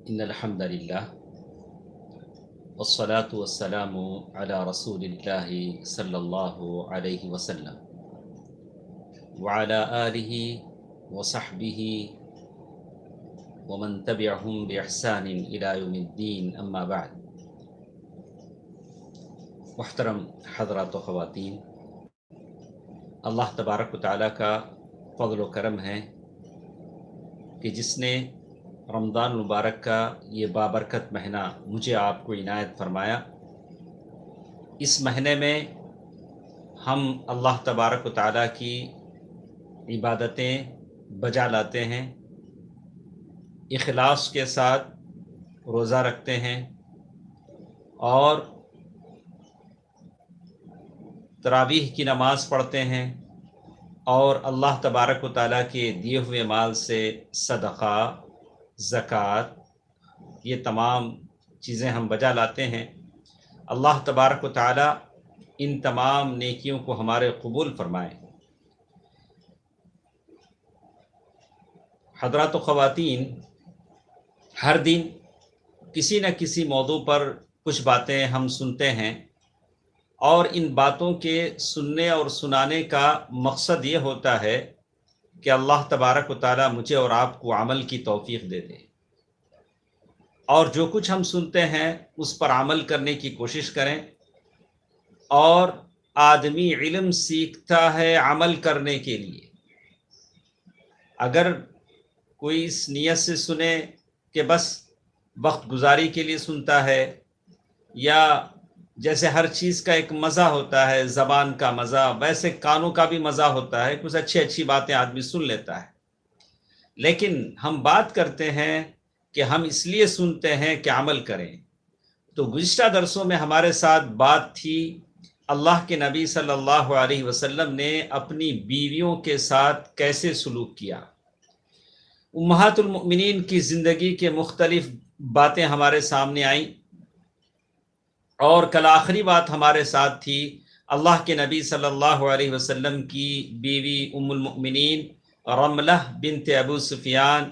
إن الحمد لله والصلاة والسلام على رسول الله صلى الله عليه وسلم وعلى آله وصحبه ومن تبعهم بإحسان إلى يوم الدين أما بعد. محترم حضرات و خواتین، اللہ تبارک و تعالیٰ کا فضل و کرم ہے کہ جس نے رمضان المبارک کا یہ بابرکت مہینہ مجھے آپ کو عنایت فرمایا۔ اس مہینے میں ہم اللہ تبارک و تعالیٰ کی عبادتیں بجا لاتے ہیں، اخلاص کے ساتھ روزہ رکھتے ہیں اور تراویح کی نماز پڑھتے ہیں اور اللہ تبارک و تعالیٰ کے دیے ہوئے مال سے صدقہ، زکوٰۃ، یہ تمام چیزیں ہم بجا لاتے ہیں۔ اللہ تبارک و تعالیٰ ان تمام نیکیوں کو ہمارے قبول فرمائے۔ حضرات و خواتین، ہر دن کسی نہ کسی موضوع پر کچھ باتیں ہم سنتے ہیں اور ان باتوں کے سننے اور سنانے کا مقصد یہ ہوتا ہے کہ اللہ تبارک و تعالیٰ مجھے اور آپ کو عمل کی توفیق دے دے، اور جو کچھ ہم سنتے ہیں اس پر عمل کرنے کی کوشش کریں۔ اور آدمی علم سیکھتا ہے عمل کرنے کے لیے۔ اگر کوئی اس نیت سے سنے کہ بس وقت گزاری کے لیے سنتا ہے، یا جیسے ہر چیز کا ایک مزہ ہوتا ہے، زبان کا مزہ، ویسے کانوں کا بھی مزہ ہوتا ہے، کچھ اچھی باتیں آدمی سن لیتا ہے، لیکن ہم بات کرتے ہیں کہ ہم اس لیے سنتے ہیں کہ عمل کریں۔ تو گزشتہ درسوں میں ہمارے ساتھ بات تھی اللہ کے نبی صلی اللہ علیہ وسلم نے اپنی بیویوں کے ساتھ کیسے سلوک کیا۔ امہات المؤمنین کی زندگی کے مختلف باتیں ہمارے سامنے آئیں، اور کل آخری بات ہمارے ساتھ تھی اللہ کے نبی صلی اللہ علیہ وسلم کی بیوی ام المؤمنین رملہ بنت ابو سفیان،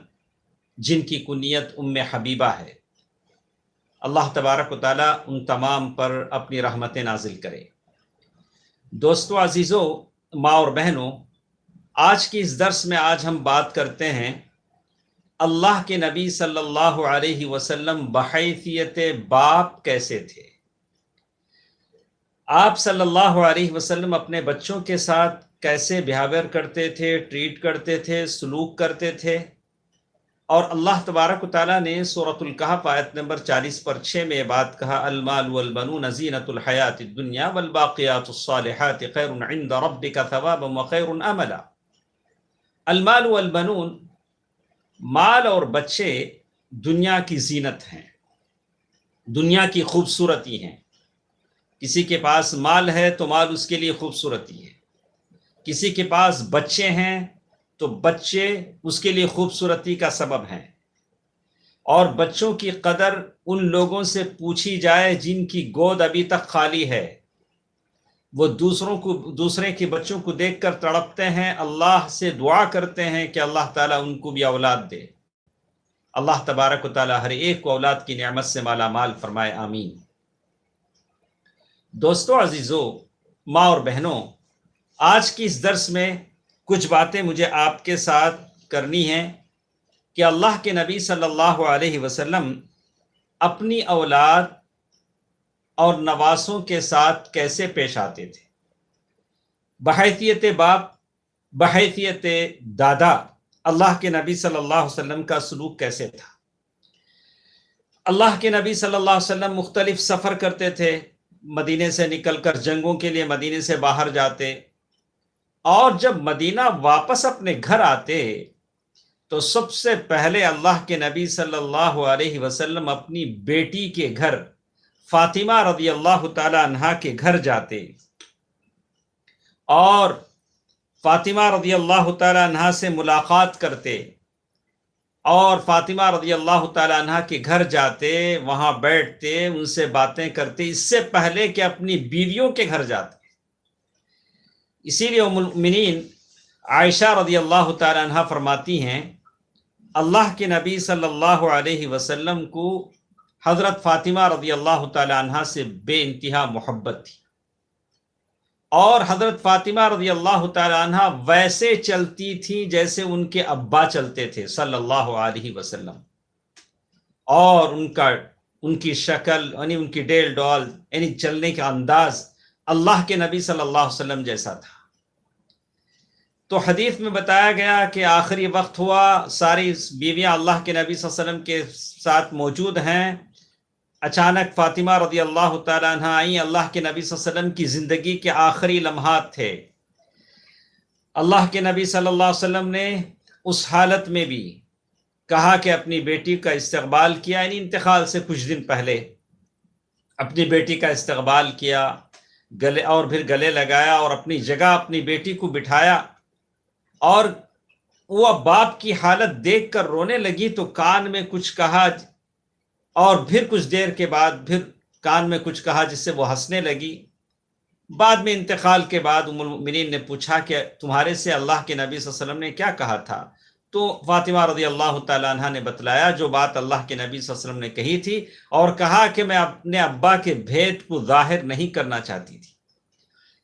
جن کی کنیت ام حبیبہ ہے۔ اللہ تبارک و تعالیٰ ان تمام پر اپنی رحمتیں نازل کرے۔ دوستو عزیزو، ماں اور بہنوں، آج کی اس درس میں آج ہم بات کرتے ہیں اللہ کے نبی صلی اللہ علیہ وسلم بحیثیت باپ کیسے تھے۔ آپ صلی اللہ علیہ وسلم اپنے بچوں کے ساتھ کیسے بیہیویئر کرتے تھے، ٹریٹ کرتے تھے، سلوک کرتے تھے۔ اور اللہ تبارک و تعالیٰ نے سورۃ الکہف آیت نمبر 40/6 میں یہ بات کہا، المال والبنون زینۃ الحیات الدنیا والباقیات الصالحات خیر عند ربک ثوابا وخیر املا۔ المال والبنون، مال اور بچے دنیا کی زینت ہیں، دنیا کی خوبصورتی ہیں۔ کسی کے پاس مال ہے تو مال اس کے لیے خوبصورتی ہے، کسی کے پاس بچے ہیں تو بچے اس کے لیے خوبصورتی کا سبب ہیں۔ اور بچوں کی قدر ان لوگوں سے پوچھی جائے جن کی گود ابھی تک خالی ہے، وہ دوسرے کے بچوں کو دیکھ کر تڑپتے ہیں، اللہ سے دعا کرتے ہیں کہ اللہ تعالیٰ ان کو بھی اولاد دے۔ اللہ تبارک و تعالیٰ ہر ایک کو اولاد کی نعمت سے مالا مال فرمائے، آمین۔ دوستو عزیزو، ماں اور بہنوں، آج کی اس درس میں کچھ باتیں مجھے آپ کے ساتھ کرنی ہیں کہ اللہ کے نبی صلی اللہ علیہ وسلم اپنی اولاد اور نواسوں کے ساتھ کیسے پیش آتے تھے۔ بحیثیت باپ، بحیثیت دادا، اللہ کے نبی صلی اللہ علیہ وسلم کا سلوک کیسے تھا۔ اللہ کے نبی صلی اللہ علیہ وسلم مختلف سفر کرتے تھے، مدینے سے نکل کر جنگوں کے لیے مدینے سے باہر جاتے، اور جب مدینہ واپس اپنے گھر آتے تو سب سے پہلے اللہ کے نبی صلی اللہ علیہ وسلم اپنی بیٹی کے گھر فاطمہ رضی اللہ تعالی عنہا کے گھر جاتے، اور فاطمہ رضی اللہ تعالی عنہا سے ملاقات کرتے، اور فاطمہ رضی اللہ تعالی عنہا کے گھر جاتے، وہاں بیٹھتے، ان سے باتیں کرتے، اس سے پہلے کہ اپنی بیویوں کے گھر جاتے۔ اسی لیے ام المؤمنین عائشہ رضی اللہ تعالی عنہا فرماتی ہیں، اللہ کے نبی صلی اللہ علیہ وسلم کو حضرت فاطمہ رضی اللہ تعالی عنہا سے بے انتہا محبت تھی، اور حضرت فاطمہ رضی اللہ تعالی عنہ ویسے چلتی تھی جیسے ان کے ابا چلتے تھے صلی اللہ علیہ وسلم، اور ان کی شکل یعنی ان کی ڈیل ڈال یعنی چلنے کا انداز اللہ کے نبی صلی اللہ علیہ وسلم جیسا تھا۔ تو حدیث میں بتایا گیا کہ آخری وقت ہوا، ساری بیویاں اللہ کے نبی صلی اللہ علیہ وسلم کے ساتھ موجود ہیں، اچانک فاطمہ رضی اللہ تعالیٰ عنہ آئیں۔ اللہ کے نبی صلی اللہ علیہ وسلم کی زندگی کے آخری لمحات تھے۔ اللہ کے نبی صلی اللہ علیہ وسلم نے اس حالت میں بھی کہا کہ اپنی بیٹی کا استقبال کیا، یعنی انتقال سے کچھ دن پہلے اپنی بیٹی کا استقبال کیا، گلے اور پھر گلے لگایا اور اپنی جگہ اپنی بیٹی کو بٹھایا، اور وہ باپ کی حالت دیکھ کر رونے لگی تو کان میں کچھ کہا، اور پھر کچھ دیر کے بعد پھر کان میں کچھ کہا جس سے وہ ہنسنے لگی۔ بعد میں انتقال کے بعد ام المؤمنین نے پوچھا کہ تمہارے سے اللہ کے نبی صلی اللہ علیہ وسلم نے کیا کہا تھا؟ تو فاطمہ رضی اللہ تعالیٰ عنہ نے بتلایا جو بات اللہ کے نبی صلی اللہ علیہ وسلم نے کہی تھی، اور کہا کہ میں اپنے ابا کے بھید کو ظاہر نہیں کرنا چاہتی تھی۔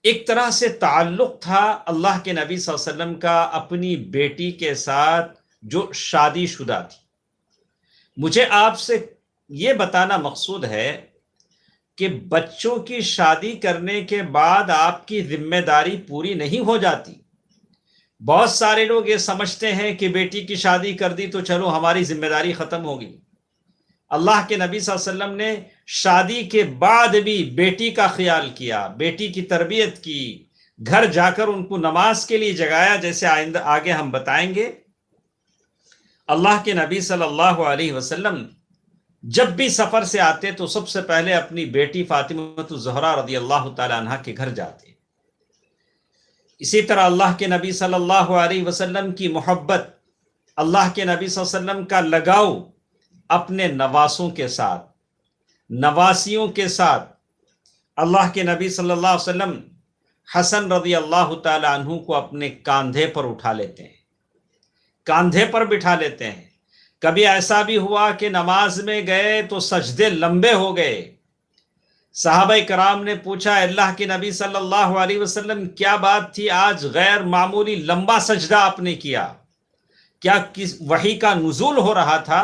ایک طرح سے تعلق تھا اللہ کے نبی صلی اللہ علیہ وسلم کا اپنی بیٹی کے ساتھ جو شادی شدہ تھی۔ مجھے آپ سے یہ بتانا مقصود ہے کہ بچوں کی شادی کرنے کے بعد آپ کی ذمہ داری پوری نہیں ہو جاتی۔ بہت سارے لوگ یہ سمجھتے ہیں کہ بیٹی کی شادی کر دی تو چلو ہماری ذمہ داری ختم ہوگی۔ اللہ کے نبی صلی اللہ علیہ وسلم نے شادی کے بعد بھی بیٹی کا خیال کیا، بیٹی کی تربیت کی، گھر جا کر ان کو نماز کے لیے جگایا، جیسے آگے ہم بتائیں گے۔ اللہ کے نبی صلی اللہ علیہ وسلم جب بھی سفر سے آتے تو سب سے پہلے اپنی بیٹی فاطمہ الزہرا رضی اللہ تعالی عنہا کے گھر جاتے۔ اسی طرح اللہ کے نبی صلی اللہ علیہ وسلم کی محبت، اللہ کے نبی صلی اللہ علیہ وسلم کا لگاؤ اپنے نواسوں کے ساتھ، نواسیوں کے ساتھ۔ اللہ کے نبی صلی اللہ علیہ وسلم حسن رضی اللہ تعالی عنہ کو اپنے کاندھے پر اٹھا لیتے ہیں، کاندھے پر بٹھا لیتے ہیں۔ کبھی ایسا بھی ہوا کہ نماز میں گئے تو سجدے لمبے ہو گئے، صحابہ کرام نے پوچھا اللہ کے نبی صلی اللہ علیہ وسلم کیا بات تھی، آج غیر معمولی لمبا سجدہ آپ نے کیا؟ کیا وحی کا نزول ہو رہا تھا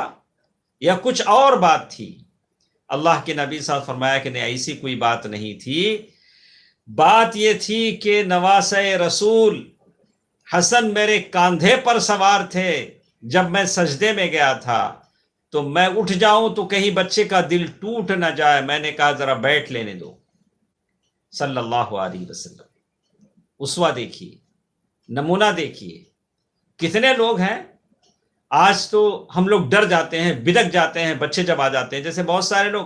یا کچھ اور بات تھی؟ اللہ کے نبی صلی اللہ علیہ وسلم فرمایا کہ نہیں، ایسی کوئی بات نہیں تھی، بات یہ تھی کہ نواسہ رسول حسن میرے کاندھے پر سوار تھے، جب میں سجدے میں گیا تھا تو میں اٹھ جاؤں تو کہیں بچے کا دل ٹوٹ نہ جائے، میں نے کہا ذرا بیٹھ لینے دو۔ صلی اللہ علیہ وسلم اسوہ دیکھیے، نمونہ دیکھیے۔ کتنے لوگ ہیں آج تو ہم لوگ ڈر جاتے ہیں، بدک جاتے ہیں بچے جب آ جاتے ہیں، جیسے بہت سارے لوگ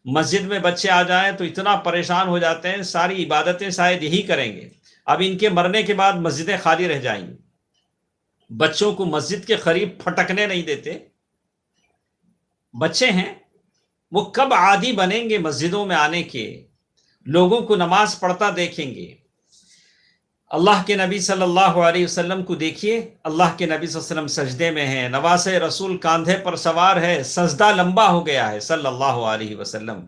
مسجد میں بچے آ جائیں تو اتنا پریشان ہو جاتے ہیں، ساری عبادتیں شاید یہی کریں گے، اب ان کے مرنے کے بعد مسجدیں خالی رہ جائیں گی۔ بچوں کو مسجد کے قریب پھٹکنے نہیں دیتے۔ بچے ہیں، وہ کب عادی بنیں گے مسجدوں میں آنے کے، لوگوں کو نماز پڑھتا دیکھیں گے۔ اللہ کے نبی صلی اللہ علیہ وسلم کو دیکھیے، اللہ کے نبی صلی اللہ علیہ وسلم سجدے میں ہیں، نواسہ رسول کاندھے پر سوار ہے، سجدہ لمبا ہو گیا ہے صلی اللہ علیہ وسلم۔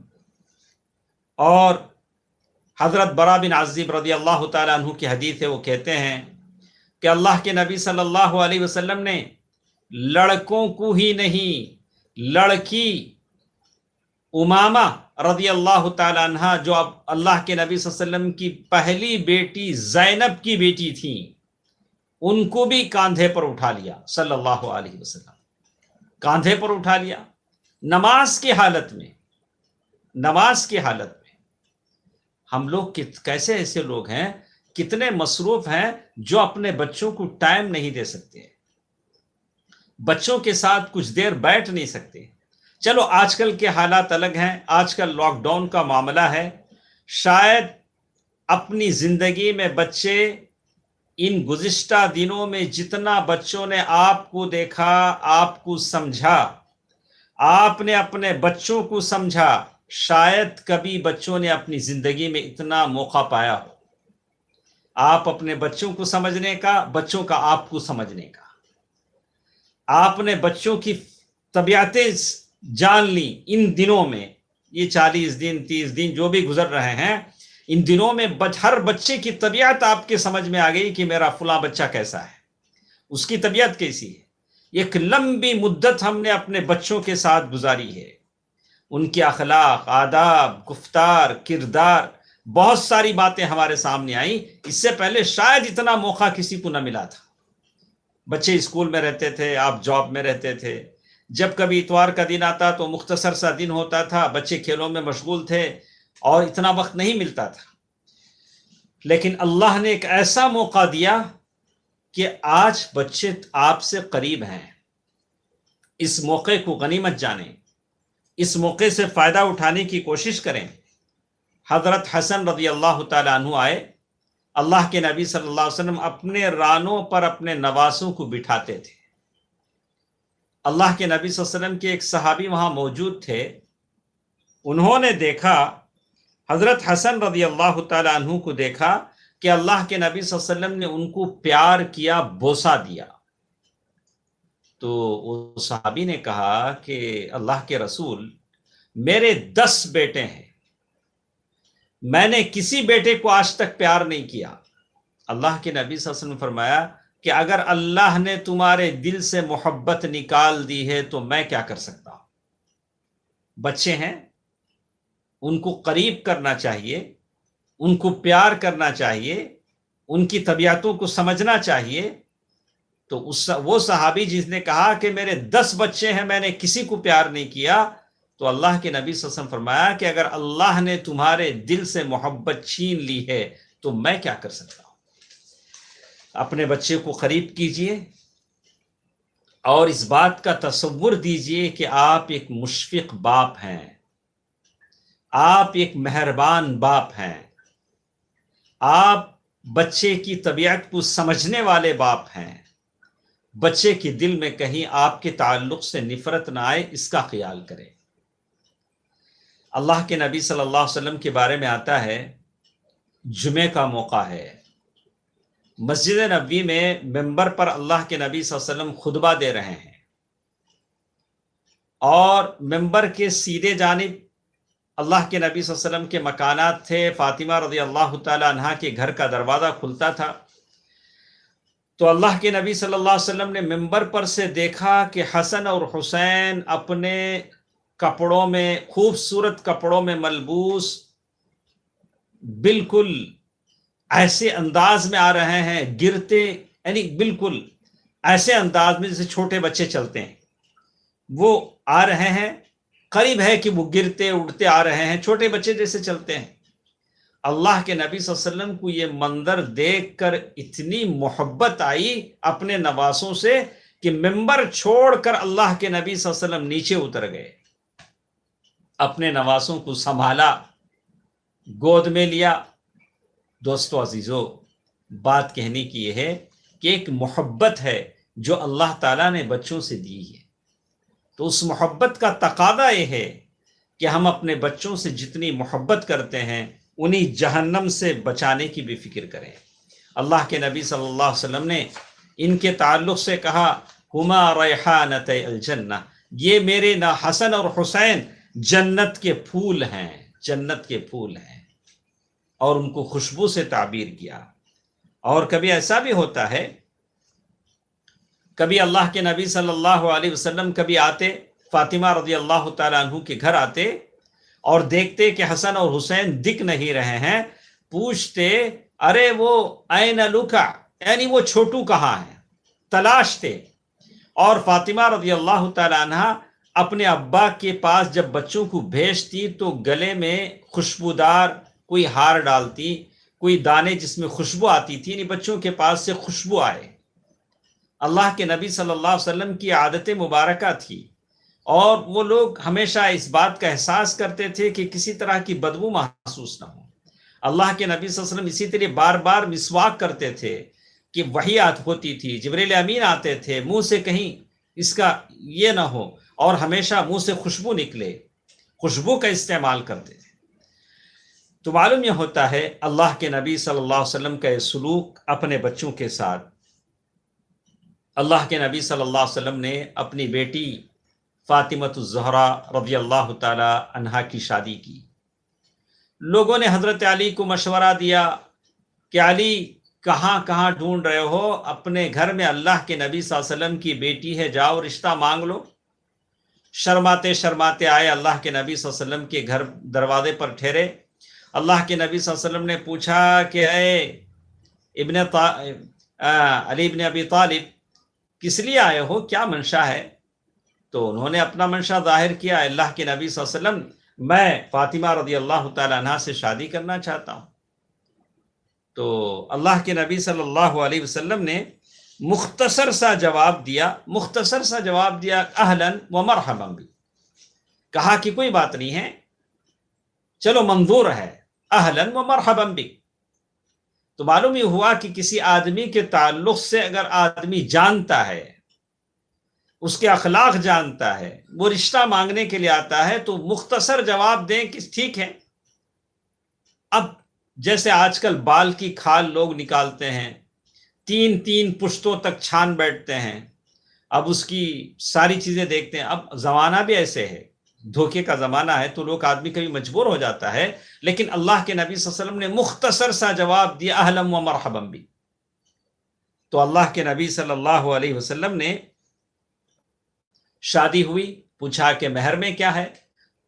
اور حضرت برا بن عازب رضی اللہ تعالیٰ عنہ کی حدیث ہے، وہ کہتے ہیں کہ اللہ کے نبی صلی اللہ علیہ وسلم نے لڑکوں کو ہی نہیں، لڑکی امامہ رضی اللہ تعالیٰ عنہ جو اب اللہ کے نبی صلی اللہ علیہ وسلم کی پہلی بیٹی زینب کی بیٹی تھیں، ان کو بھی کاندھے پر اٹھا لیا صلی اللہ علیہ وسلم، کاندھے پر اٹھا لیا نماز کی حالت میں، نماز کی حالت میں۔ ہم لوگ کیسے ایسے لوگ ہیں، کتنے مصروف ہیں جو اپنے بچوں کو ٹائم نہیں دے سکتے، بچوں کے ساتھ کچھ دیر بیٹھ نہیں سکتے۔ چلو آج کل کے حالات الگ ہیں، آج کل لاک ڈاؤن کا معاملہ ہے، شاید اپنی زندگی میں بچے ان گزشتہ دنوں میں جتنا بچوں نے آپ کو دیکھا، آپ کو سمجھا، آپ نے اپنے بچوں کو سمجھا، شاید کبھی بچوں نے اپنی زندگی میں اتنا موقع پایا ہو، آپ اپنے بچوں کو سمجھنے کا، بچوں کا آپ کو سمجھنے کا۔ آپ نے بچوں کی طبیعتیں جان لی ان دنوں میں، یہ 40 دن 30 دن جو بھی گزر رہے ہیں، ان دنوں میں ہر بچے کی طبیعت آپ کے سمجھ میں آ گئی کہ میرا فلاں بچہ کیسا ہے، اس کی طبیعت کیسی ہے۔ ایک لمبی مدت ہم نے اپنے بچوں کے ساتھ گزاری ہے، ان کے اخلاق، آداب، گفتار، کردار، بہت ساری باتیں ہمارے سامنے آئیں۔ اس سے پہلے شاید اتنا موقع کسی کو نہ ملا تھا۔ بچے اسکول میں رہتے تھے، آپ جاب میں رہتے تھے، جب کبھی اتوار کا دن آتا تو مختصر سا دن ہوتا تھا، بچے کھیلوں میں مشغول تھے اور اتنا وقت نہیں ملتا تھا۔ لیکن اللہ نے ایک ایسا موقع دیا کہ آج بچے آپ سے قریب ہیں۔ اس موقع کو غنیمت جانیں، اس موقع سے فائدہ اٹھانے کی کوشش کریں۔ حضرت حسن رضی اللہ تعالیٰ عنہ آئے، اللہ کے نبی صلی اللہ علیہ وسلم اپنے رانوں پر اپنے نواسوں کو بٹھاتے تھے۔ اللہ کے نبی صلی اللہ علیہ وسلم کے ایک صحابی وہاں موجود تھے، انہوں نے دیکھا، حضرت حسن رضی اللہ تعالیٰ عنہ کو دیکھا کہ اللہ کے نبی صلی اللہ علیہ وسلم نے ان کو پیار کیا، بوسہ دیا۔ تو اس صحابی نے کہا کہ اللہ کے رسول، میرے 10 بیٹے ہیں، میں نے کسی بیٹے کو آج تک پیار نہیں کیا۔ اللہ کے نبی صلی اللہ علیہ وسلم نے فرمایا کہ اگر اللہ نے تمہارے دل سے محبت نکال دی ہے تو میں کیا کر سکتا ہوں؟ بچے ہیں، ان کو قریب کرنا چاہیے، ان کو پیار کرنا چاہیے، ان کی طبیعتوں کو سمجھنا چاہیے۔ تو وہ صحابی جس نے کہا کہ میرے 10 بچے ہیں، میں نے کسی کو پیار نہیں کیا، تو اللہ کے نبی صلی اللہ علیہ وسلم فرمایا کہ اگر اللہ نے تمہارے دل سے محبت چھین لی ہے تو میں کیا کر سکتا ہوں؟ اپنے بچے کو قریب کیجئے اور اس بات کا تصور دیجئے کہ آپ ایک مشفق باپ ہیں، آپ ایک مہربان باپ ہیں، آپ بچے کی طبیعت کو سمجھنے والے باپ ہیں۔ بچے کے دل میں کہیں آپ کے تعلق سے نفرت نہ آئے، اس کا خیال کریں۔ اللہ کے نبی صلی اللہ علیہ وسلم کے بارے میں آتا ہے، جمعے کا موقع ہے، مسجد نبوی میں ممبر پر اللہ کے نبی صلی اللہ علیہ وسلم خطبہ دے رہے ہیں، اور ممبر کے سیدھے جانب اللہ کے نبی صلی اللہ علیہ وسلم کے مکانات تھے۔ فاطمہ رضی اللہ تعالی عنہا کے گھر کا دروازہ کھلتا تھا، تو اللہ کے نبی صلی اللہ علیہ وسلم نے ممبر پر سے دیکھا کہ حسن اور حسین اپنے کپڑوں میں، خوبصورت کپڑوں میں ملبوس، بالکل ایسے انداز میں آ رہے ہیں، گرتے، یعنی بالکل ایسے انداز میں جیسے چھوٹے بچے چلتے ہیں، وہ آ رہے ہیں، قریب ہے کہ وہ گرتے اڑتے آ رہے ہیں، چھوٹے بچے جیسے چلتے ہیں۔ اللہ کے نبی صلی اللہ علیہ وسلم کو یہ منظر دیکھ کر اتنی محبت آئی اپنے نواسوں سے کہ ممبر چھوڑ کر اللہ کے نبی صلی اللہ علیہ وسلم نیچے اتر گئے، اپنے نواسوں کو سنبھالا، گود میں لیا۔ دوستو عزیزو، بات کہنے کی یہ ہے کہ ایک محبت ہے جو اللہ تعالیٰ نے بچوں سے دی ہے، تو اس محبت کا تقاضا یہ ہے کہ ہم اپنے بچوں سے جتنی محبت کرتے ہیں انہیں جہنم سے بچانے کی بھی فکر کریں۔ اللہ کے نبی صلی اللہ علیہ وسلم نے ان کے تعلق سے کہا، ہما ریحانۃ الجنہ، یہ میرے نہ حسن اور حسین جنت کے پھول ہیں، جنت کے پھول ہیں، اور ان کو خوشبو سے تعبیر کیا۔ اور کبھی ایسا بھی ہوتا ہے، کبھی اللہ کے نبی صلی اللہ علیہ وسلم کبھی آتے، فاطمہ رضی اللہ تعالیٰ عنہ کے گھر آتے اور دیکھتے کہ حسن اور حسین دکھ نہیں رہے ہیں، پوچھتے، ارے وہ این لکا، یعنی وہ چھوٹو کہاں ہے، تلاشتے۔ اور فاطمہ رضی اللہ تعالیٰ عنہ اپنے ابا کے پاس جب بچوں کو بھیجتی تو گلے میں خوشبودار کوئی ہار ڈالتی، کوئی دانے جس میں خوشبو آتی تھی، یعنی بچوں کے پاس سے خوشبو آئے۔ اللہ کے نبی صلی اللہ علیہ وسلم کی عادت مبارکہ تھی، اور وہ لوگ ہمیشہ اس بات کا احساس کرتے تھے کہ کسی طرح کی بدبو محسوس نہ ہو۔ اللہ کے نبی صلی اللہ علیہ وسلم اسی طرح بار بار مسواک کرتے تھے کہ وحی ہوتی تھی، جبریل امین آتے تھے، منہ سے کہیں اس کا یہ نہ ہو، اور ہمیشہ منہ سے خوشبو نکلے، خوشبو کا استعمال کرتے تھے۔ تو معلوم یہ ہوتا ہے اللہ کے نبی صلی اللہ علیہ وسلم کا یہ سلوک اپنے بچوں کے ساتھ اللہ کے نبی صلی اللہ علیہ وسلم نے اپنی بیٹی فاطمۃ الزہرا رضی اللہ تعالی عنہا کی شادی کی۔ لوگوں نے حضرت علی کو مشورہ دیا کہ علی کہاں کہاں ڈھونڈ رہے ہو، اپنے گھر میں اللہ کے نبی صلی اللہ علیہ وسلم کی بیٹی ہے، جاؤ رشتہ مانگ لو۔ شرماتے شرماتے آئے اللہ کے نبی صلی اللہ علیہ وسلم کے گھر دروازے پر ٹھہرے۔ اللہ کے نبی صلی اللہ علیہ وسلم نے پوچھا کہ اے علی ابن ابی طالب، کس لیے آئے ہو، کیا منشا ہے؟ تو انہوں نے اپنا منشا ظاہر کیا، اللہ کے نبی صلی اللہ علیہ وسلم میں فاطمہ رضی اللہ تعالی عنہا سے شادی کرنا چاہتا ہوں۔ تو اللہ کے نبی صلی اللہ علیہ وسلم نے مختصر سا جواب دیا اہلاً و مرحبا بھی، کہا کہ کوئی بات نہیں ہے، چلو منظور ہے، اہلاً و مرحبا بھی۔ تو معلوم یہ ہوا کہ کسی آدمی کے تعلق سے اگر آدمی جانتا ہے، اس کے اخلاق جانتا ہے، وہ رشتہ مانگنے کے لیے آتا ہے، تو مختصر جواب دیں کہ ٹھیک ہے۔ اب جیسے آج کل بال کی کھال لوگ نکالتے ہیں، 3 پشتوں تک چھان بیٹھتے ہیں، اب اس کی ساری چیزیں دیکھتے ہیں۔ اب زمانہ بھی ایسے ہے، دھوکے کا زمانہ ہے، تو لوگ آدمی کبھی مجبور ہو جاتا ہے، لیکن اللہ کے نبی صلی اللہ علیہ وسلم نے مختصر سا جواب دیا، اہلا و مرحبا بھی۔ تو اللہ کے نبی صلی اللہ علیہ وسلم نے شادی ہوئی، پوچھا کہ مہر میں کیا ہے؟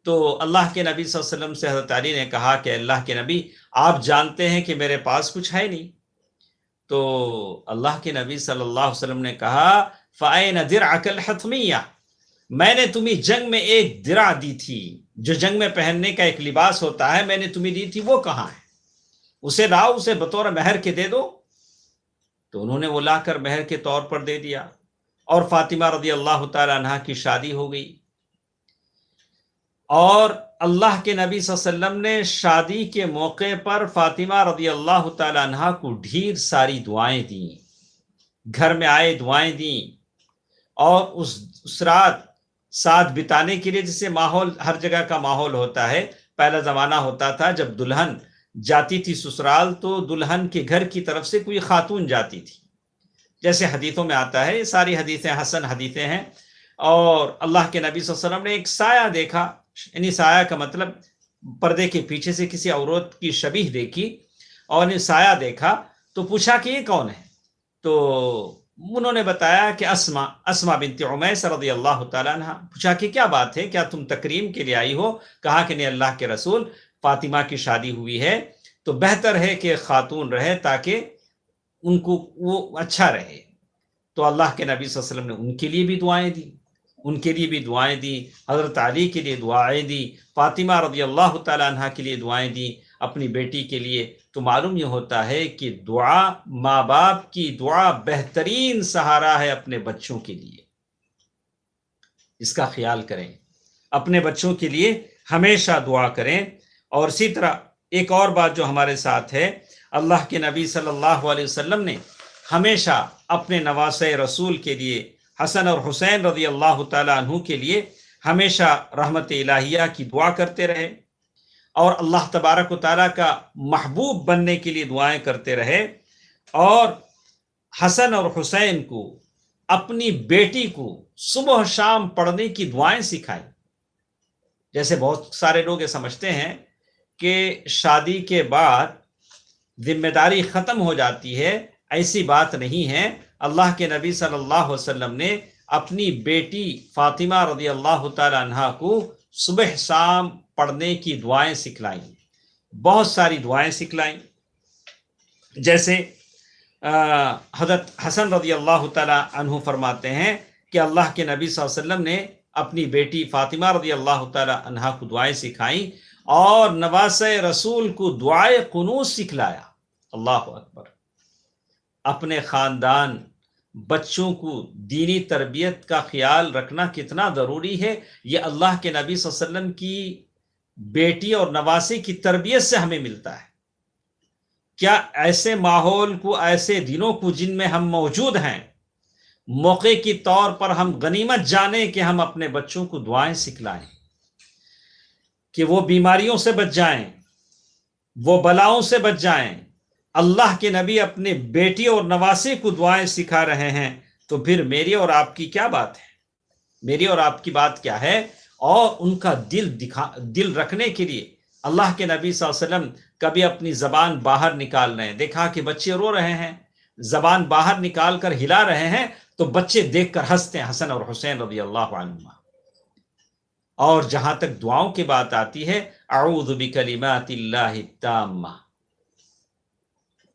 تو اللہ کے نبی صلی اللہ علیہ وسلم سے حضرت علی نے کہا کہ اللہ کے نبی، آپ جانتے ہیں کہ میرے پاس کچھ ہے نہیں۔ تو اللہ کے نبی صلی اللہ علیہ وسلم نے کہا فَأَيْنَ دِرْعَكَ الْحَتْمِيَّةِ، میں نے تمہیں جنگ میں ایک درع دی تھی، جو جنگ میں پہننے کا ایک لباس ہوتا ہے، میں نے تمہیں دی تھی، وہ کہاں ہے؟ اسے لاؤ، اسے بطور مہر کے دے دو۔ تو انہوں نے وہ لا کر مہر کے طور پر دے دیا، اور فاطمہ رضی اللہ تعالی عنہا کی شادی ہو گئی۔ اور اللہ کے نبی صلی اللہ علیہ وسلم نے شادی کے موقع پر فاطمہ رضی اللہ تعالی عنہا کو ڈھیر ساری دعائیں دیں، گھر میں آئے دعائیں دیں، اور اس رات ساتھ بتانے کے لیے، جسے ماحول ہر جگہ کا ماحول ہوتا ہے، پہلا زمانہ ہوتا تھا جب دلہن جاتی تھی سسرال، تو دلہن کے گھر کی طرف سے کوئی خاتون جاتی تھی، جیسے حدیثوں میں آتا ہے، یہ ساری حدیثیں حسن حدیثیں ہیں۔ اور اللہ کے نبی صلی اللہ علیہ وسلم نے ایک سایہ دیکھا، یعنی سایہ کا مطلب پردے کے پیچھے سے کسی عورت کی شبیہ دیکھی، اور نے سایہ دیکھا، تو پوچھا کہ یہ کون ہے؟ تو انہوں نے بتایا کہ اسما بنت عمیس رضی اللہ تعالیٰ عنہ۔ پوچھا کہ کیا بات ہے، کیا تم تکریم کے لیے آئی ہو؟ کہا کہ نہیں، اللہ کے رسول، فاطمہ کی شادی ہوئی ہے، تو بہتر ہے کہ خاتون رہے تاکہ ان کو وہ اچھا رہے۔ تو اللہ کے نبی صلی اللہ علیہ وسلم نے ان کے لیے بھی دعائیں دی، حضرت علی کے لیے دعائیں دی، فاطمہ رضی اللہ تعالیٰ عنہ کے لیے دعائیں دی، اپنی بیٹی کے لیے۔ تو معلوم یہ ہوتا ہے کہ دعا، ماں باپ کی دعا بہترین سہارا ہے اپنے بچوں کے لیے۔ اس کا خیال کریں، اپنے بچوں کے لیے ہمیشہ دعا کریں۔ اور اسی طرح ایک اور بات جو ہمارے ساتھ ہے، اللہ کے نبی صلی اللہ علیہ وسلم نے ہمیشہ اپنے نواسے رسول کے لیے، حسن اور حسین رضی اللہ تعالیٰ عنہ کے لیے ہمیشہ رحمت الہیہ کی دعا کرتے رہے، اور اللہ تبارک و تعالیٰ کا محبوب بننے کے لیے دعائیں کرتے رہے، اور حسن اور حسین کو، اپنی بیٹی کو صبح شام پڑھنے کی دعائیں سکھائیں۔ جیسے بہت سارے لوگ یہ سمجھتے ہیں کہ شادی کے بعد ذمہ داری ختم ہو جاتی ہے، ایسی بات نہیں ہے۔ اللہ کے نبی صلی اللہ علیہ وسلم نے اپنی بیٹی فاطمہ رضی اللہ تعالی عنہا کو صبح شام پڑھنے کی دعائیں سکھلائیں، بہت ساری دعائیں سکھلائیں۔ جیسے حضرت حسن رضی اللہ تعالی عنہ فرماتے ہیں کہ اللہ کے نبی صلی اللہ علیہ وسلم نے اپنی بیٹی فاطمہ رضی اللہ تعالی عنہا کو دعائیں سکھائیں، اور نواسے رسول کو دعائے قنوت سکھلایا۔ اللہ اکبر! اپنے خاندان، بچوں کو دینی تربیت کا خیال رکھنا کتنا ضروری ہے، یہ اللہ کے نبی صلی اللہ علیہ وسلم کی بیٹی اور نواسے کی تربیت سے ہمیں ملتا ہے۔ کیا ایسے ماحول کو، ایسے دنوں کو جن میں ہم موجود ہیں، موقع کی طور پر ہم غنیمت جانیں کہ ہم اپنے بچوں کو دعائیں سکھلائیں کہ وہ بیماریوں سے بچ جائیں، وہ بلاؤں سے بچ جائیں۔ اللہ کے نبی اپنے بیٹی اور نواسے کو دعائیں سکھا رہے ہیں، تو پھر میری اور آپ کی کیا بات ہے؟ میری اور آپ کی بات کیا ہے؟ اور ان کا دل رکھنے کے لیے اللہ کے نبی صلی اللہ علیہ وسلم کبھی اپنی زبان باہر نکال رہے ہیں، دیکھا کہ بچے رو رہے ہیں، زبان باہر نکال کر ہلا رہے ہیں، تو بچے دیکھ کر ہنستے ہیں، حسن اور حسین رضی اللہ عنہما۔ اور جہاں تک دعاؤں کی بات آتی ہے، اعوذ بکلمات اللہ التامہ،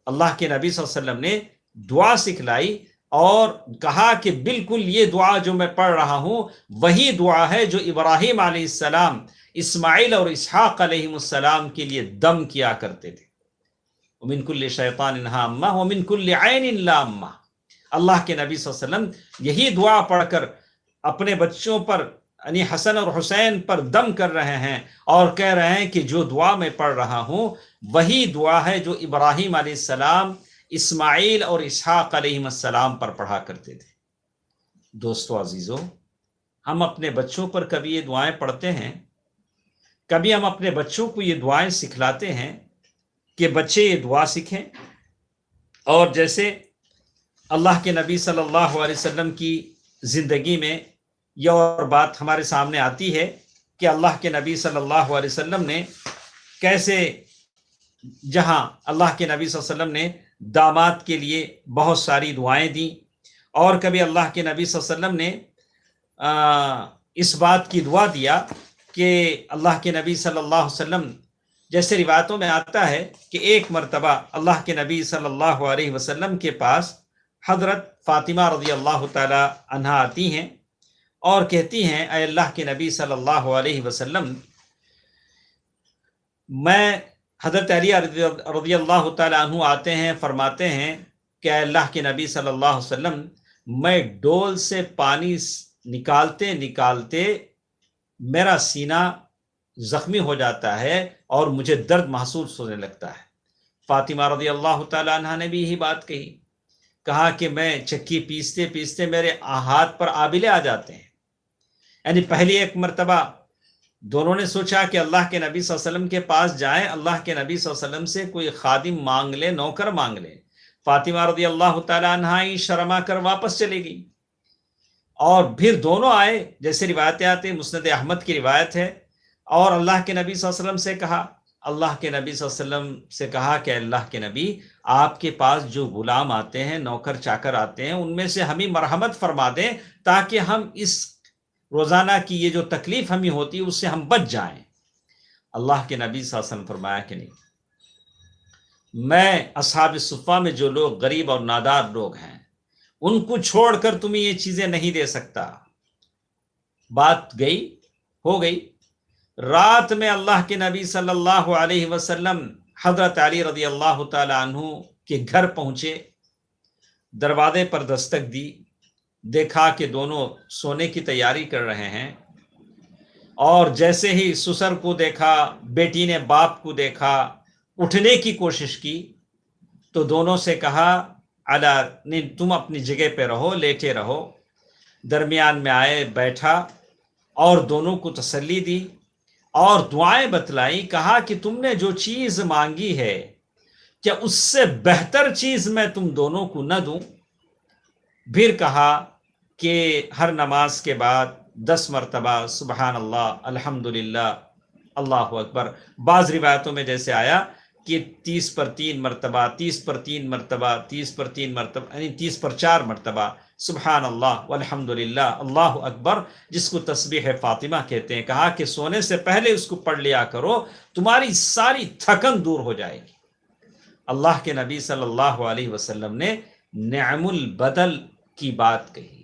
اللہ کے نبی صلی اللہ علیہ وسلم نے دعا سکھلائی اور کہا کہ بالکل یہ دعا جو میں پڑھ رہا ہوں وہی دعا ہے جو ابراہیم علیہ السلام اسماعیل اور اسحاق علیہ السلام کے لیے دم کیا کرتے تھے، ومن کل شیطان ہامہ ومن کل عین لامہ۔ اللہ کے نبی صلی اللہ علیہ وسلم یہی دعا پڑھ کر اپنے بچوں پر یعنی حسن اور حسین پر دم کر رہے ہیں اور کہہ رہے ہیں کہ جو دعا میں پڑھ رہا ہوں وہی دعا ہے جو ابراہیم علیہ السلام اسماعیل اور اسحاق علیہ السلام پر پڑھا کرتے تھے۔ دوستو عزیزو، ہم اپنے بچوں پر کبھی یہ دعائیں پڑھتے ہیں؟ کبھی ہم اپنے بچوں کو یہ دعائیں سکھلاتے ہیں کہ بچے یہ دعا سیکھیں؟ اور جیسے اللہ کے نبی صلی اللہ علیہ وسلم کی زندگی میں یہ اور بات ہمارے سامنے آتی ہے کہ اللہ کے نبی صلی اللہ علیہ وسلم نے کیسے، جہاں اللہ کے نبی صلی اللہ علیہ وسلم نے داماد کے لیے بہت ساری دعائیں دیں، اور کبھی اللہ کے نبی صلی اللہ علیہ وسلم نے اس بات کی دعا دیا کہ اللہ کے نبی صلی اللہ علیہ وسلم، جیسے روایتوں میں آتا ہے کہ ایک مرتبہ اللہ کے نبی صلی اللہ علیہ وسلم کے پاس حضرت فاطمہ رضی اللہ تعالی عنہا آتی ہیں اور کہتی ہیں، اے اللہ کے نبی صلی اللہ علیہ وسلم، میں حضرت علی رضی اللہ تعالیٰ عنہ آتے ہیں، فرماتے ہیں کہ اے اللہ کے نبی صلی اللہ علیہ وسلم، میں ڈول سے پانی نکالتے نکالتے میرا سینہ زخمی ہو جاتا ہے اور مجھے درد محسوس ہونے لگتا ہے۔ فاطمہ رضی اللہ تعالیٰ عنہ نے بھی یہی بات کہی، کہا کہ میں چکی پیستے پیستے میرے ہاتھ پر آبلے آ جاتے ہیں۔ یعنی پہلی ایک مرتبہ دونوں نے سوچا کہ اللہ کے نبی صلی اللہ علیہ وسلم کے پاس جائیں، اللہ کے نبی صلی اللہ علیہ وسلم سے کوئی خادم مانگ لے، نوکر مانگ لے۔ فاطمہ رضی اللہ تعالیٰ عنہا ہی شرما کر واپس چلے گئی، اور پھر دونوں آئے، جیسے روایتیں آتی ہیں، مسند احمد کی روایت ہے، اور اللہ کے نبی صلی اللہ علیہ وسلم سے کہا، اللہ کے نبی صلی اللہ علیہ وسلم سے کہا کہ اللہ کے نبی، آپ کے پاس جو غلام آتے ہیں، نوکر چاکر آتے ہیں، ان میں سے ہمیں مرحمت فرما دیں تاکہ ہم اس روزانہ کی یہ جو تکلیف ہمیں ہوتی ہے اس سے ہم بچ جائیں۔ اللہ کے نبی صلی اللہ علیہ وسلم فرمایا کہ نہیں، میں اصحاب صفہ میں جو لوگ غریب اور نادار لوگ ہیں ان کو چھوڑ کر تمہیں یہ چیزیں نہیں دے سکتا۔ بات گئی ہو گئی، رات میں اللہ کے نبی صلی اللہ علیہ وسلم حضرت علی رضی اللہ تعالی عنہ کے گھر پہنچے، دروازے پر دستک دی، دیکھا کہ دونوں سونے کی تیاری کر رہے ہیں، اور جیسے ہی سسر کو دیکھا، بیٹی نے باپ کو دیکھا، اٹھنے کی کوشش کی تو دونوں سے کہا، نہیں، تم اپنی جگہ پہ رہو، لیٹے رہو۔ درمیان میں آئے، بیٹھا اور دونوں کو تسلی دی اور دعائیں بتلائی، کہا کہ تم نے جو چیز مانگی ہے کیا اس سے بہتر چیز میں تم دونوں کو نہ دوں؟ پھر کہا کہ ہر نماز کے بعد 10 مرتبہ سبحان اللہ، الحمدللہ، اللہ اکبر۔ بعض روایتوں میں جیسے آیا کہ 30 پر 3 مرتبہ، 30 پر 3 مرتبہ، 30 پر 3 مرتبہ، یعنی 30 پر 4 مرتبہ سبحان اللہ والحمدللہ، اللہ اکبر، جس کو تسبیح فاطمہ کہتے ہیں۔ کہا کہ سونے سے پہلے اس کو پڑھ لیا کرو، تمہاری ساری تھکن دور ہو جائے گی۔ اللہ کے نبی صلی اللہ علیہ وسلم نے نعم البدل کی بات کہی،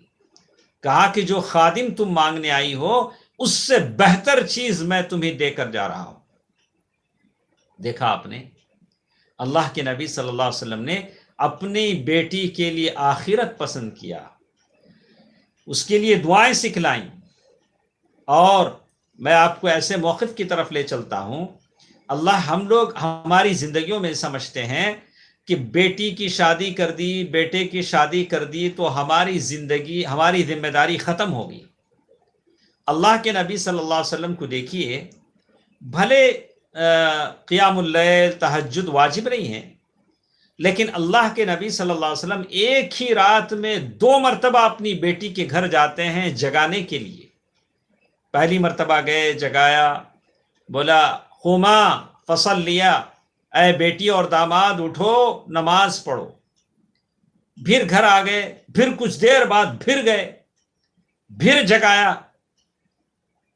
کہا کہ جو خادم تم مانگنے آئی ہو اس سے بہتر چیز میں تمہیں دے کر جا رہا ہوں۔ دیکھا آپ نے، اللہ کے نبی صلی اللہ علیہ وسلم نے اپنی بیٹی کے لیے آخرت پسند کیا، اس کے لیے دعائیں سکھلائیں۔ اور میں آپ کو ایسے موقف کی طرف لے چلتا ہوں، ہم لوگ ہماری زندگیوں میں سمجھتے ہیں کہ بیٹی کی شادی کر دی، بیٹے کی شادی کر دی تو ہماری زندگی، ہماری ذمہ داری ختم ہوگی۔ اللہ کے نبی صلی اللہ علیہ وسلم کو دیکھیے، بھلے قیام اللیل، تہجد واجب نہیں ہے، لیکن اللہ کے نبی صلی اللہ علیہ وسلم ایک ہی رات میں 2 مرتبہ اپنی بیٹی کے گھر جاتے ہیں جگانے کے لیے. پہلی مرتبہ گئے، جگایا، بولا قوما فصلیا، اے بیٹی اور داماد اٹھو نماز پڑھو. پھر گھر آ گئے، پھر کچھ دیر بعد پھر گئے، پھر جگایا.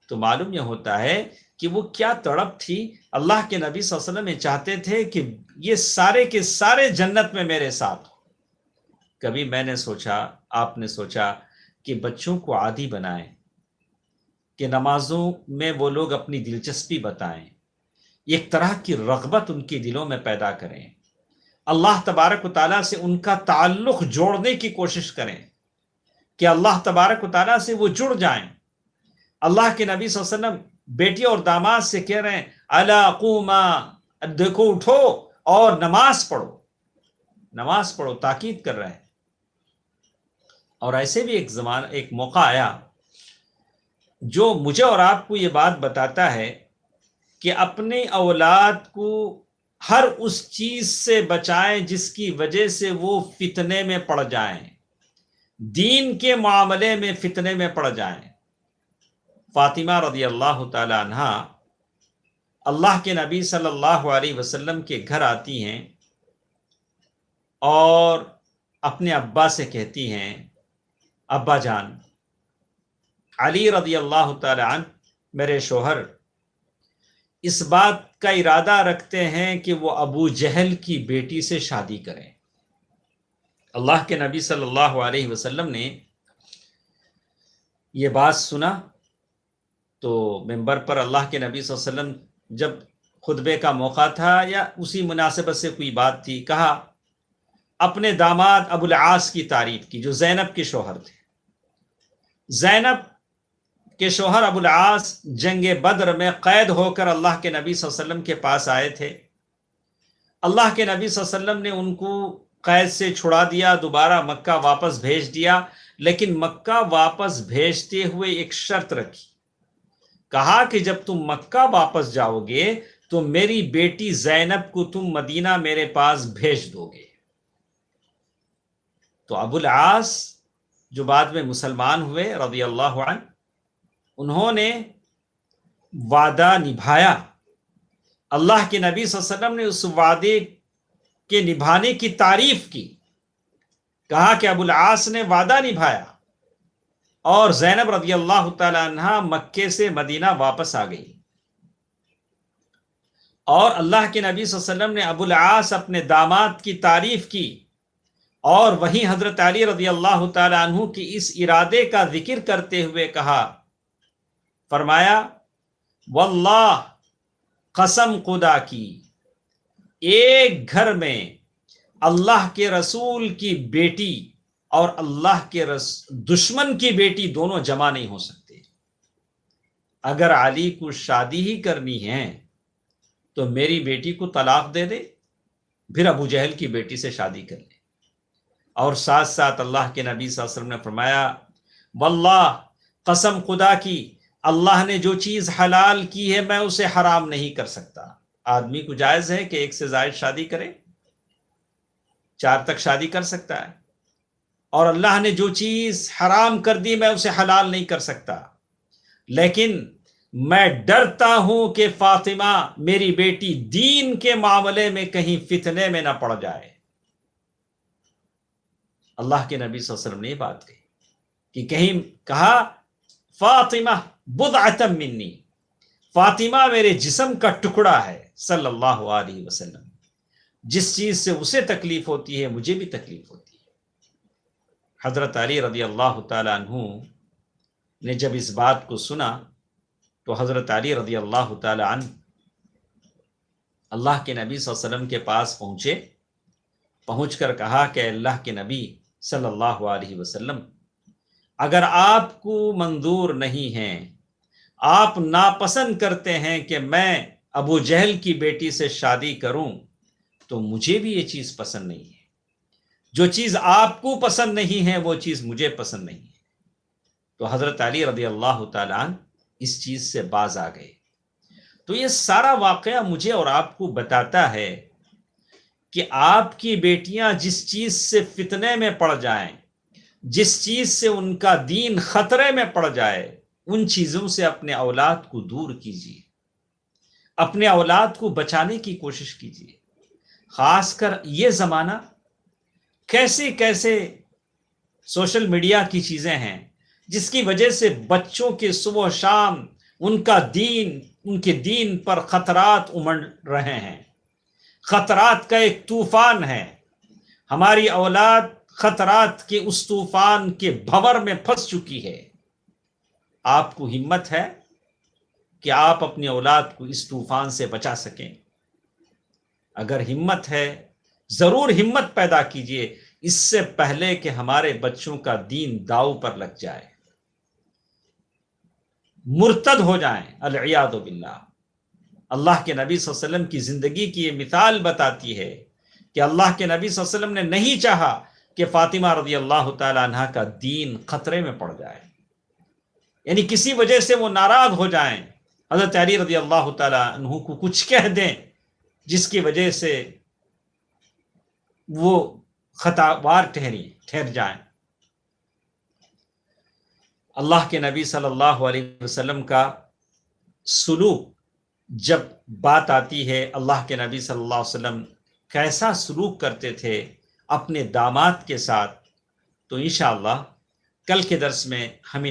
تو معلوم یہ ہوتا ہے کہ وہ کیا تڑپ تھی. اللہ کے نبی صلی اللہ علیہ وسلم یہ چاہتے تھے کہ یہ سارے کے سارے جنت میں میرے ساتھ ہو. کبھی میں نے سوچا، آپ نے سوچا کہ بچوں کو عادی بنائیں کہ نمازوں میں وہ لوگ اپنی دلچسپی بتائیں، ایک طرح کی رغبت ان کے دلوں میں پیدا کریں، اللہ تبارک و تعالیٰ سے ان کا تعلق جوڑنے کی کوشش کریں کہ اللہ تبارک و تعالیٰ سے وہ جڑ جائیں. اللہ کے نبی صلی اللہ علیہ وسلم بیٹی اور داماد سے کہہ رہے ہیں الا قوما، دیکھو اٹھو اور نماز پڑھو، نماز پڑھو، تاکید کر رہے ہیں. اور ایسے بھی ایک موقع آیا جو مجھے اور آپ کو یہ بات بتاتا ہے کہ اپنی اولاد کو ہر اس چیز سے بچائیں جس کی وجہ سے وہ فتنے میں پڑ جائیں، دین کے معاملے میں فتنے میں پڑ جائیں. فاطمہ رضی اللہ تعالی عنہ اللہ کے نبی صلی اللہ علیہ وسلم کے گھر آتی ہیں اور اپنے ابا سے کہتی ہیں ابا جان، علی رضی اللہ تعالی عنہ میرے شوہر اس بات کا ارادہ رکھتے ہیں کہ وہ ابو جہل کی بیٹی سے شادی کریں. اللہ کے نبی صلی اللہ علیہ وسلم نے یہ بات سنا تو ممبر پر اللہ کے نبی صلی اللہ علیہ وسلم جب خطبے کا موقع تھا یا اسی مناسبت سے کوئی بات تھی، کہا اپنے داماد ابو العاص کی تعریف کی جو زینب کے شوہر تھے. زینب کے شوہر ابو العاص جنگ بدر میں قید ہو کر اللہ کے نبی صلی اللہ علیہ وسلم کے پاس آئے تھے. اللہ کے نبی صلی اللہ علیہ وسلم نے ان کو قید سے چھڑا دیا، دوبارہ مکہ واپس بھیج دیا. لیکن مکہ واپس بھیجتے ہوئے ایک شرط رکھی، کہا کہ جب تم مکہ واپس جاؤ گے تو میری بیٹی زینب کو تم مدینہ میرے پاس بھیج دو گے. تو ابو العاص جو بعد میں مسلمان ہوئے رضی اللہ عنہ، انہوں نے وعدہ نبھایا. اللہ کے نبی صلی اللہ علیہ وسلم نے اس وعدے کے نبھانے کی تعریف کی، کہا کہ ابو العاص نے وعدہ نبھایا اور زینب رضی اللہ تعالی عنہ مکے سے مدینہ واپس آ گئی. اور اللہ کے نبی صلی اللہ علیہ وسلم نے ابو العاص اپنے داماد کی تعریف کی، اور وہیں حضرت علی رضی اللہ تعالی عنہ کی اس ارادے کا ذکر کرتے ہوئے کہا، فرمایا واللہ قسم خدا کی، ایک گھر میں اللہ کے رسول کی بیٹی اور اللہ کے دشمن کی بیٹی دونوں جمع نہیں ہو سکتے. اگر علی کو شادی ہی کرنی ہے تو میری بیٹی کو طلاق دے دے، پھر ابو جہل کی بیٹی سے شادی کر لے. اور ساتھ ساتھ اللہ کے نبی صلی اللہ علیہ وسلم نے فرمایا واللہ قسم خدا کی، اللہ نے جو چیز حلال کی ہے میں اسے حرام نہیں کر سکتا. آدمی کو جائز ہے کہ 1 سے زائد شادی کرے، 4 تک شادی کر سکتا ہے، اور اللہ نے جو چیز حرام کر دی میں اسے حلال نہیں کر سکتا. لیکن میں ڈرتا ہوں کہ فاطمہ میری بیٹی دین کے معاملے میں کہیں فتنے میں نہ پڑ جائے. اللہ کے نبی صلی اللہ علیہ وسلم نے یہ بات کہی کہ کہیں کہا فاطمہ بضعۃ منی، فاطمہ میرے جسم کا ٹکڑا ہے صلی اللہ علیہ وسلم. جس چیز سے اسے تکلیف ہوتی ہے مجھے بھی تکلیف ہوتی ہے. حضرت علی رضی اللہ تعالی عنہ نے جب اس بات کو سنا تو حضرت علی رضی اللہ تعالی عنہ اللہ کے نبی صلی اللہ علیہ وسلم کے پاس پہنچے، پہنچ کر کہا کہ اللہ کے نبی صلی اللہ علیہ وسلم، اگر آپ کو منظور نہیں ہے، آپ ناپسند کرتے ہیں کہ میں ابو جہل کی بیٹی سے شادی کروں، تو مجھے بھی یہ چیز پسند نہیں ہے. جو چیز آپ کو پسند نہیں ہے وہ چیز مجھے پسند نہیں ہے. تو حضرت علی رضی اللہ تعالیٰ عنہ اس چیز سے باز آ گئے. تو یہ سارا واقعہ مجھے اور آپ کو بتاتا ہے کہ آپ کی بیٹیاں جس چیز سے فتنے میں پڑ جائیں، جس چیز سے ان کا دین خطرے میں پڑ جائے، ان چیزوں سے اپنے اولاد کو دور کیجیے، اپنے اولاد کو بچانے کی کوشش کیجیے۔ خاص کر یہ زمانہ، کیسے کیسے سوشل میڈیا کی چیزیں ہیں جس کی وجہ سے بچوں کے صبح و شام ان کے دین پر خطرات امڑ رہے ہیں، خطرات کا ایک طوفان ہے۔ ہماری اولاد خطرات کے اس طوفان کے بھنور میں پھنس چکی ہے۔ آپ کو ہمت ہے کہ آپ اپنی اولاد کو اس طوفان سے بچا سکیں؟ اگر ہمت ہے، ضرور ہمت پیدا کیجئے، اس سے پہلے کہ ہمارے بچوں کا دین داؤ پر لگ جائے، مرتد ہو جائیں، العیاذ باللہ۔ اللہ کے نبی صلی اللہ علیہ وسلم کی زندگی کی یہ مثال بتاتی ہے کہ اللہ کے نبی صلی اللہ علیہ وسلم نے نہیں چاہا کہ فاطمہ رضی اللہ تعالی عنہا کا دین خطرے میں پڑ جائے، یعنی کسی وجہ سے وہ ناراض ہو جائیں، حضرت علی رضی اللہ تعالی عنہ کو کچھ کہہ دیں جس کی وجہ سے وہ خطاوار ٹھہر جائیں۔ اللہ کے نبی صلی اللہ علیہ وسلم کا سلوک جب بات آتی ہے، اللہ کے نبی صلی اللہ علیہ وسلم کیسا سلوک کرتے تھے اپنے داماد کے ساتھ، تو انشاءاللہ کل کے درس میں ہم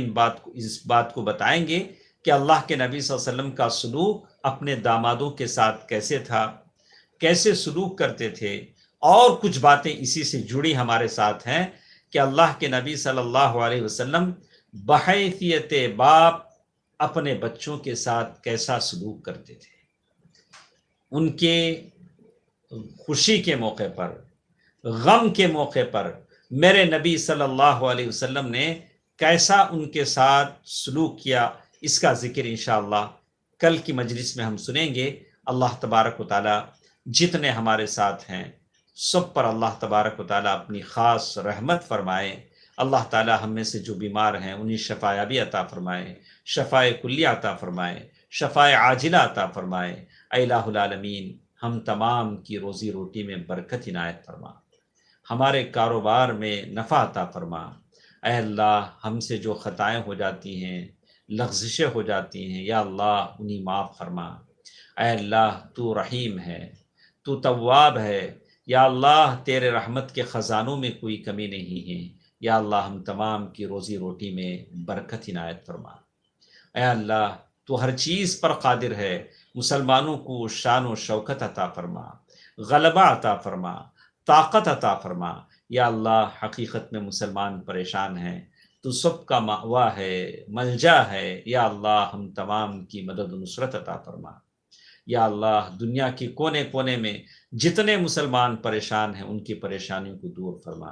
اس بات کو بتائیں گے کہ اللہ کے نبی صلی اللہ علیہ وسلم کا سلوک اپنے دامادوں کے ساتھ کیسے تھا، کیسے سلوک کرتے تھے، اور کچھ باتیں اسی سے جڑی ہمارے ساتھ ہیں کہ اللہ کے نبی صلی اللہ علیہ وسلم بحیثیت باپ اپنے بچوں کے ساتھ کیسا سلوک کرتے تھے، ان کے خوشی کے موقع پر، غم کے موقع پر میرے نبی صلی اللہ علیہ وسلم نے کیسا ان کے ساتھ سلوک کیا، اس کا ذکر انشاءاللہ کل کی مجلس میں ہم سنیں گے۔ اللہ تبارک و تعالی جتنے ہمارے ساتھ ہیں سب پر اللہ تبارک و تعالی اپنی خاص رحمت فرمائے۔ اللہ تعالی ہم میں سے جو بیمار ہیں انہیں شفا یابی عطا فرمائے، شفاء کلی عطا فرمائے، شفاء عاجلہ عطا فرمائے۔ اے الہ العالمین، ہم تمام کی روزی روٹی میں برکت عنایت فرما، ہمارے کاروبار میں نفع عطا فرما۔ اے اللہ، ہم سے جو خطائیں ہو جاتی ہیں، لغزشیں ہو جاتی ہیں، یا اللہ انہیں معاف فرما۔ اے اللہ، تو رحیم ہے، تو تواب ہے، یا اللہ تیرے رحمت کے خزانوں میں کوئی کمی نہیں ہے۔ یا اللہ، ہم تمام کی روزی روٹی میں برکت عنایت فرما۔ اے اللہ، تو ہر چیز پر قادر ہے، مسلمانوں کو شان و شوکت عطا فرما، غلبہ عطا فرما، طاقت عطا فرما۔ یا اللہ، حقیقت میں مسلمان پریشان ہیں، تو سب کا مأوا ہے، ملجا ہے۔ یا اللہ، ہم تمام کی مدد و نصرت عطا فرما۔ یا اللہ، دنیا کے کونے کونے میں جتنے مسلمان پریشان ہیں ان کی پریشانیوں کو دور فرما۔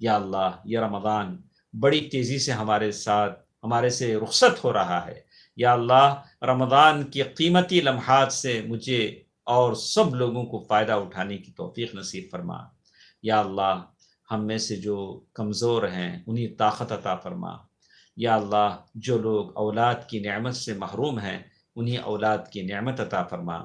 یا اللہ، یہ رمضان بڑی تیزی سے ہمارے سے رخصت ہو رہا ہے۔ یا اللہ، رمضان کی قیمتی لمحات سے مجھے اور سب لوگوں کو فائدہ اٹھانے کی توفیق نصیب فرما۔ یا اللہ، ہم میں سے جو کمزور ہیں انہیں طاقت عطا فرما۔ یا اللہ، جو لوگ اولاد کی نعمت سے محروم ہیں انہیں اولاد کی نعمت عطا فرما۔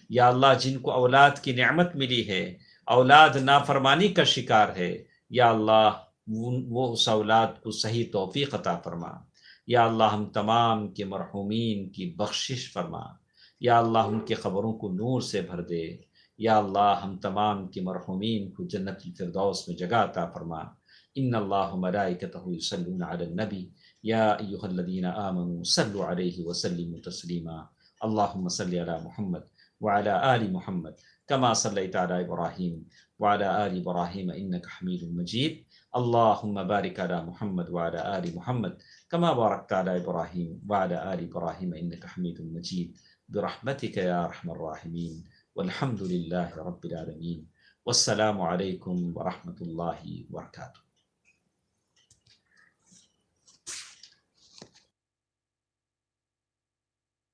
یا اللہ، جن کو اولاد کی نعمت ملی ہے، اولاد نافرمانی کا شکار ہے، یا اللہ وہ اس اولاد کو صحیح توفیق عطا فرما۔ یا اللہ، ہم تمام کے مرحومین کی بخشش فرما۔ یا اللہ، ان کے قبروں کو نور سے بھر دے۔ یا اللہ، ہم تمام کے مرحومین کو جنت الفردوس میں جگہ عطا فرما۔ ان اللہ ملائکتہ یصلون علی النبی یا ایھا الذین آمنوا صلوا علیہ وسلموا تسلیما۔ اللہم صل علی محمد وعلی آل محمد کما صلیت علی ابراہیم وعلی آل ابراہیم انک حمید مجید۔ اللہم بارک علی محمد وعلی آل محمد کما بارکت علی ابراہیم وعلی آل ابراہیم انک حمید مجید برحمتک یا ارحم الراحمین والحمد للہ رب العالمین۔ والسلام علیکم ورحمۃ اللہ وبرکاتہ۔